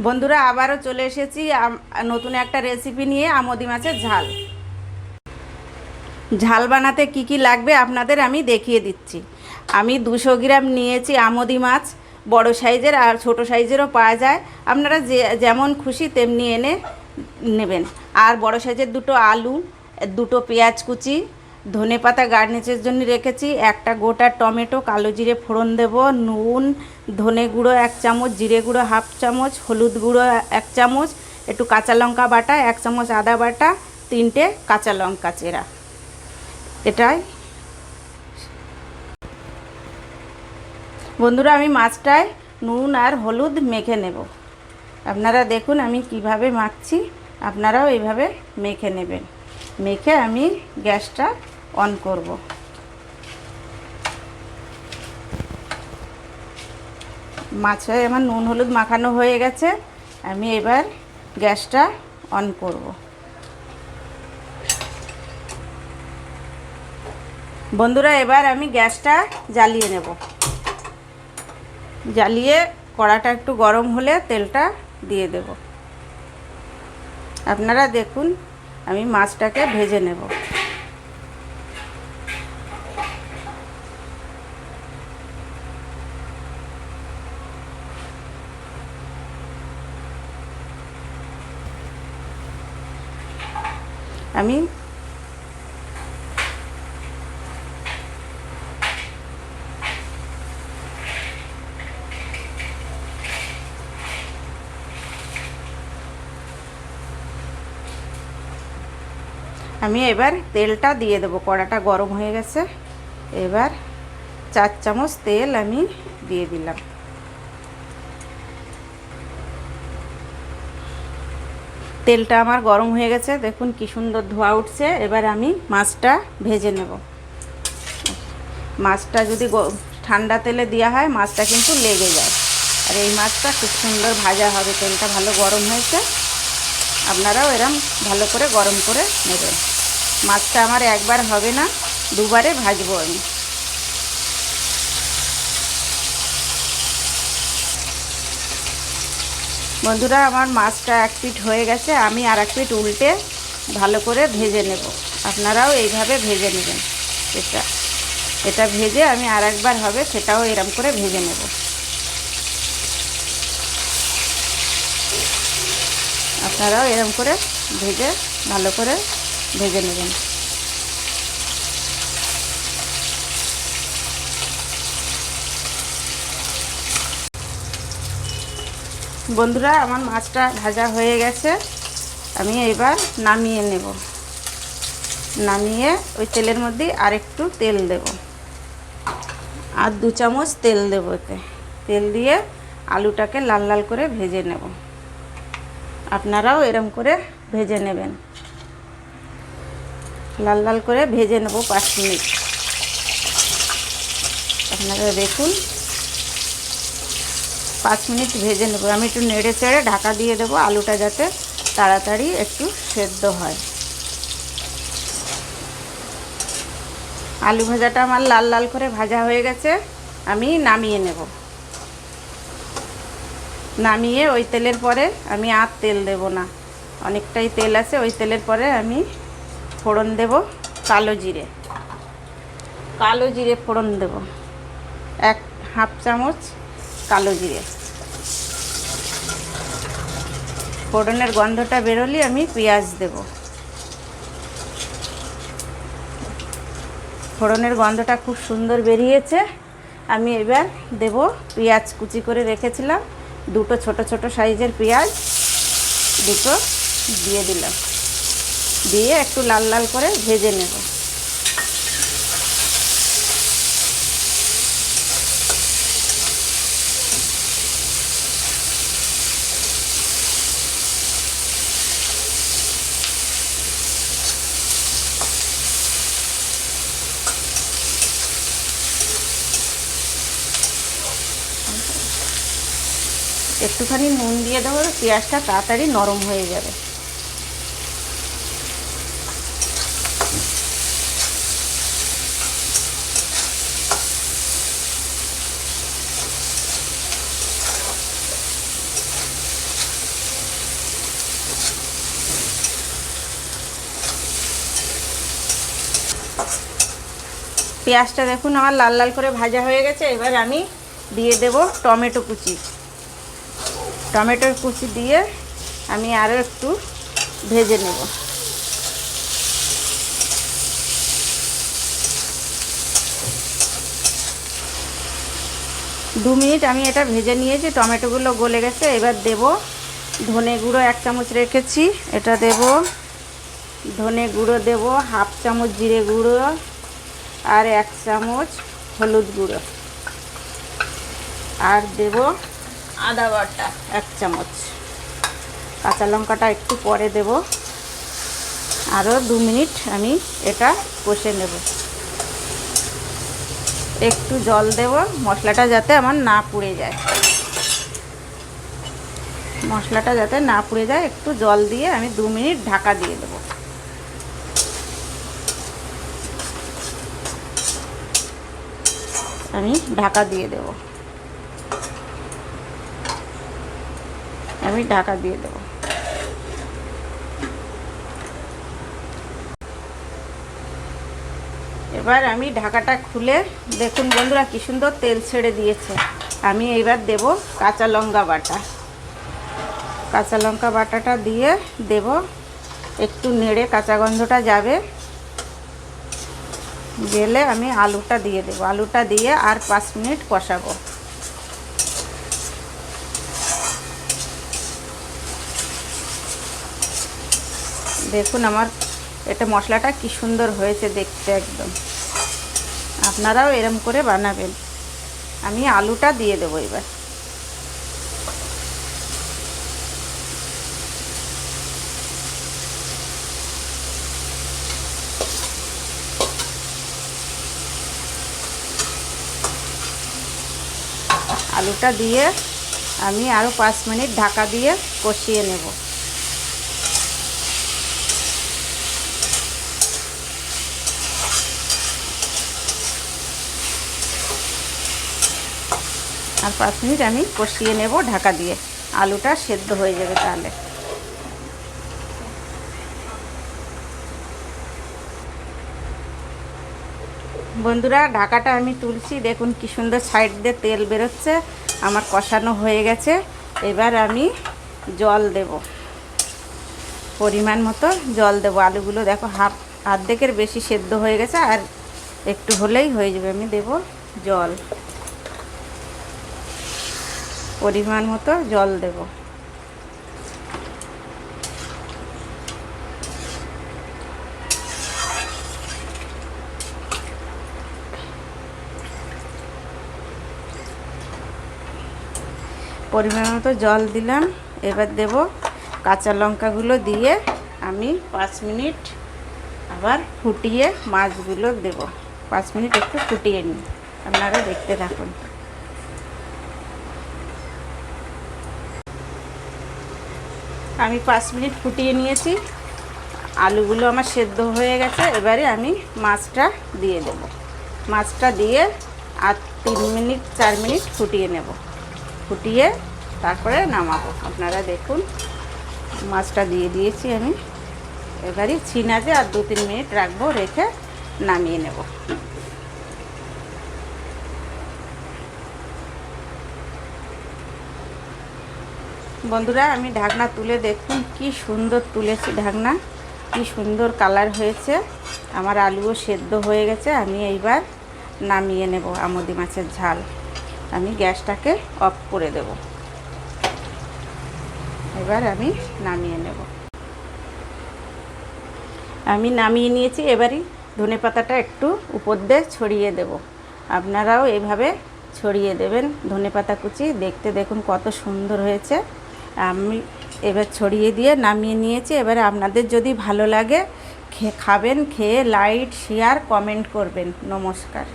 বন্ধুরা আবারও চলে এসেছি নতুন একটা রেসিপি নিয়ে আমদি মাছের ঝাল। ঝাল বানাতে কি কি লাগবে আপনাদের আমি দেখিয়ে দিচ্ছি। আমি 200 গ্রাম নিয়েছি আমদি মাছ, বড় সাইজের আর ছোট সাইজেরও পাওয়া যায়, আপনারা যেমন খুশি তেমনি এনে নেবেন। আর বড় সাইজের 2টো আলু, 2টো পেঁয়াজ কুচি, ধনেপাতা গার্নিশের জন্য রেখেছি, একটা গোটা টমেটো, কালো জিরে ফোড়ন দেব, নুন, ধনে গুঁড়ো 1 চামচ, জিরে গুঁড়ো 1/2 চামচ, হলুদ গুঁড়ো 1 চামচ, একটু কাঁচা লঙ্কা বাটা 1 চামচ, আদা বাটা 3টে কাঁচা লঙ্কা চেরা। এটাই বন্ধুরা আমি মাছটায় নুন আর হলুদ মেখে নেব। আপনারা দেখুন আমি কিভাবে মাখছি, আপনারাও এইভাবে মেখে নেবেন। মেখে আমি গ্যাসটা অন করব। মাছে আমার নুন হলুদ মাখানো হয়ে গেছে, আমি এবার গ্যাসটা অন করব। বন্ধুরা এবার আমি গ্যাসটা জ্বালিয়ে নেব। জ্বালিয়ে কড়াটা একটু গরম হলে তেলটা দিয়ে দেব। আপনারা দেখুন আমি মাছটাকে ভেজে নেব। আমি এবার তেলটা দিয়ে দেবো। কড়াটা গরম হয়ে গেছে, এবার 4 চামচ তেল আমি দিয়ে দিলাম। তেলটা আমার গরম হয়ে গেছে, দেখুন কি সুন্দর ধোঁয়া উঠছে। এবার আমি মাছটা ভেজে নেব। মাছটা যদি ঠান্ডা তেলে দেওয়া হয় মাছটা কিন্তু লেগে যায়, আর এই মাছটা খুব সুন্দর ভাজা হবে। তেলটা ভালো গরম হয়েছে, আপনারাও এরম ভালো করে গরম করে নেবেন। মাছটা আমার একবার হবে না, দুবারে ভাজবো আমি। বন্ধুরা আমার মাছটা 1 পিঠ হয়ে গেছে, আমি আর 1 পিঠ উল্টে ভালো করে ভেজে নেব। আপনারাও এইভাবে ভেজে নেবেন। এটা ভেজে আমি আর একবার হবে সেটাও এরম করে ভেজে নেব। আপনারাও এরম করে ভেজে ভালো করে ভেজে নেবেন। বন্ধুরা আমার মাছটা ভাজা হয়ে গেছে, আমি এবার নামিয়ে নেব। নামিয়ে ওই তেলের মধ্যে আরেকটু তেল দেব, আর 2 চামচ তেল দেব। এতে তেল দিয়ে আলুটাকে লাল লাল করে ভেজে নেব। আপনারাও এরম করে ভেজে নেবেন। লাল লাল করে ভেজে নেব 5 মিনিট। আপনারা দেখুন 5 মিনিট ভেজে নেব। আমি একটু নেড়ে চেড়ে ঢাকা দিয়ে দেবো, আলুটা যাতে তাড়াতাড়ি একটু সেদ্ধ হয়। আলু ভাজাটা আমার লাল লাল করে ভাজা হয়ে গেছে, আমি নামিয়ে নেব। নামিয়ে ওই তেলের পরে আমি আর তেল দেব না, অনেকটাই তেল আছে। ওই তেলের পরে আমি ফোড়ন দেব কালো জিরে। কালো জিরে ফোড়ন দেব 1/2 চামচ কালো জিরে। ফোড়নের গন্ধটা বেরোলে আমি পেঁয়াজ দেব। ফোড়নের গন্ধটা খুব সুন্দর বেরিয়েছে, আমি এবার দেব পেঁয়াজ কুচি করে রেখেছিলাম। 2টো ছোট ছোট সাইজের পেঁয়াজ 2টো দিয়ে দিলাম, দিয়ে একটু লাল লাল করে ভেজে নেব। একটুখানি নুন দিয়ে দেবো, পেঁয়াজটা তাড়াতাড়ি নরম হয়ে যাবে। পেঁয়াজটা দেখুন আমার লাল লাল করে ভাজা হয়ে গেছে। এবার আমি দিয়ে দেব টমেটো কুচি। টমেটোর কুচি দিয়ে আমি আরও একটু ভেজে নেব। দু মিনিট আমি এটা ভেজে নিয়েছি, টমেটোগুলো গলে গেছে। এবার দেব ধনে গুঁড়ো 1 চামচ রেখেছি, এটা দেব। ধনে গুঁড়ো দেব, হাফ চামচ জিরে গুঁড়ো, আর 1 চামচ হলুদ গুঁড়ো, আর দেব আদা বাটা 1 চামচ। কাঁচা লঙ্কাটা একটু পরে দেব। আরও 2 মিনিট আমি এটা কষে নেব। একটু জল দেব, মশলাটা যাতে আমার না পুড়ে যায়। মশলাটা যাতে না পুড়ে যায় একটু জল দিয়ে আমি 2 মিনিট ঢাকা দিয়ে দেব। আমি ঢাকা দিয়ে দেব। আমি ঢাকা দিয়ে দেব। এবার আমি ঢাকাটা খুলে দেখুন বন্ধুরা কি সুন্দর তেল ছেড়ে দিয়েছে। আমি এবার দেব কাঁচা লঙ্কা বাটা। কাঁচা লঙ্কা বাটাটা দিয়ে দেব, একটু নেড়ে কাঁচা গন্ধটা যাবে, গেলে আমি আলুটা দিয়ে দেব। আলুটা দিয়ে আর 5 মিনিট কষাবো। দেখুন আমার এটা মশলাটা কি সুন্দর হয়েছে দেখতে একদম। আপনারাও এরম করে বানাবেন। আমি আলুটা দিয়ে দেবো এবার। আলুটা দিয়ে আমি আরও 5 মিনিট ঢাকা দিয়ে কষিয়ে নেব। আর 5 মিনিট আমি কষিয়ে নেব ঢাকা দিয়ে। আলুটা সেদ্ধ হয়ে যাবে তাহলে। বন্ধুরা ঢাকাটা আমি তুলছি, দেখুন কি সুন্দর সাইড দিয়ে তেল বেরোচ্ছে। আমার কষানো হয়ে গেছে। এবার আমি জল দেব, পরিমাণ মতো জল দেব। আলুগুলো দেখো অর্ধেকের বেশি সেদ্ধ হয়ে গেছে, আর একটু হলেই হয়ে যাবে। আমি দেব জল, পরিমাণ মতো জল দেব। পরিমাণ মতো জল দিলাম। এবার দেব কাঁচা লঙ্কাগুলো দিয়ে আমি 5 মিনিট আবার ফুটিয়ে মাছগুলো দেব। 5 মিনিট একটু ফুটিয়ে নিই, আপনারা দেখতে থাকুন। আমি 5 মিনিট ফুটিয়ে নিয়েছি, আলুগুলো আমার সেদ্ধ হয়ে গেছে। এবারে আমি মাছটা দিয়ে দেব। মাছটা দিয়ে আর 3 মিনিট 4 মিনিট ফুটিয়ে নেব। ফুটিয়ে তারপরে নামাবো। আপনারা দেখুন মাছটা দিয়ে দিয়েছি আমি। এবারে ছিনাতে আর 2-3 মিনিট রাখবো, রেখে নামিয়ে নেব। বন্ধুরা আমি ঢাকনা তুলে দেখুন কি সুন্দর তুলেছি ঢাকনা, কি সুন্দর কালার হয়েছে। আমার আলুও সেদ্ধ হয়ে গেছে। আমি এইবার নামিয়ে নেব আমদি মাছের ঝাল। আমি গ্যাসটাকে অফ করে দেব। এবার আমি নামিয়ে নেব। আমি নামিয়ে নিয়েছি। এবারই ধনেপাতাটা একটু উপর দিয়ে ছড়িয়ে দেব। আপনারাও এভাবে ছড়িয়ে দেবেন ধনেপাতা কুচি। দেখতে দেখুন কত সুন্দর হয়েছে। আমি এবার ছড়িয়ে দিয়ে নামিয়ে নিয়েছি। এবারে আপনাদের যদি ভালো লাগে খাবেন, খেয়ে লাইক শেয়ার কমেন্ট করবেন। নমস্কার।